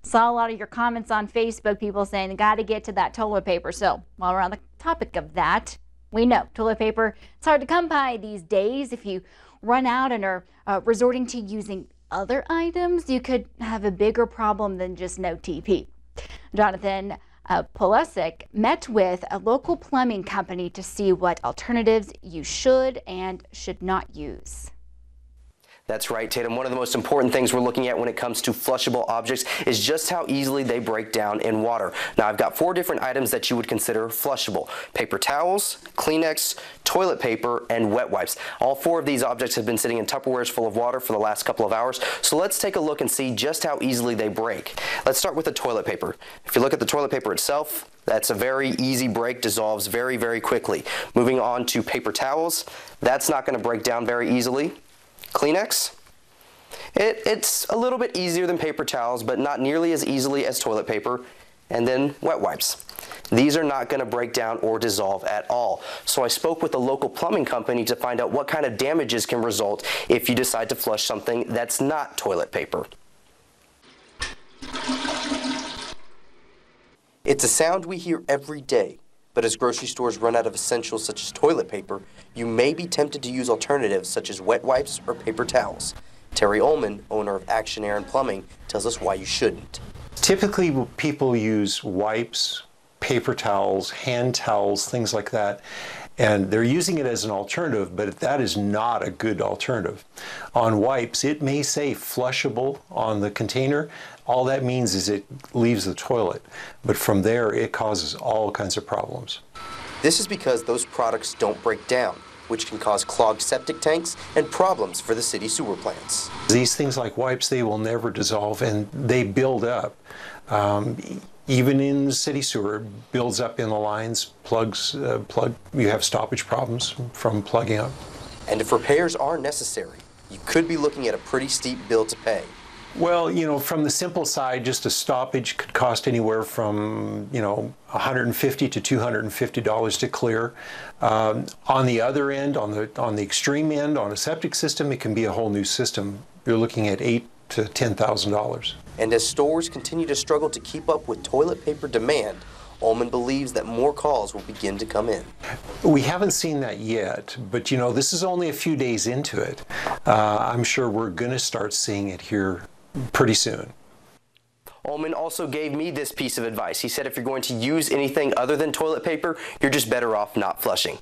Saw a lot of your comments on Facebook, people saying they got to get to that toilet paper. So while we're on the topic of that, we know toilet paper, it's hard to come by these days. If you run out and are resorting to using other items, you could have a bigger problem than just no TP. Jonathan Pulisic met with a local plumbing company to see what alternatives you should and should not use. That's right, Tatum. One of the most important things we're looking at when it comes to flushable objects is just how easily they break down in water. Now, I've got 4 different items that you would consider flushable: paper towels, Kleenex, toilet paper, and wet wipes. All 4 of these objects have been sitting in Tupperwares full of water for the last couple of hours, so let's take a look and see just how easily they break. Let's start with the toilet paper. If you look at the toilet paper itself, that's a very easy break, dissolves very, very quickly. Moving on to paper towels, that's not going to break down very easily. Kleenex, it's a little bit easier than paper towels, but not nearly as easily as toilet paper. And then wet wipes. These are not going to break down or dissolve at all. So I spoke with a local plumbing company to find out what kind of damages can result if you decide to flush something that's not toilet paper. It's a sound we hear every day, but as grocery stores run out of essentials such as toilet paper, you may be tempted to use alternatives such as wet wipes or paper towels. Terry Ullman, owner of Action Air and Plumbing, tells us why you shouldn't. Typically, people use wipes, paper towels, hand towels, things like that, and they're using it as an alternative, but that is not a good alternative. On wipes, it may say flushable on the container. All that means is it leaves the toilet, but from there, it causes all kinds of problems. This is because those products don't break down, which can cause clogged septic tanks and problems for the city sewer plants. These things like wipes, they will never dissolve, and they build up. Even in the city sewer, it builds up in the lines, you have stoppage problems from plugging up. And if repairs are necessary, you could be looking at a pretty steep bill to pay. Well, from the simple side, just a stoppage could cost anywhere from, $150 to $250 to clear. On the other end, on the extreme end, on a septic system, it can be a whole new system. You're looking at $8,000 to $10,000. And as stores continue to struggle to keep up with toilet paper demand, Ullman believes that more calls will begin to come in. We haven't seen that yet, but this is only a few days into it. I'm sure we're going to start seeing it here pretty soon. Ullman also gave me this piece of advice. He said if you're going to use anything other than toilet paper, you're just better off not flushing.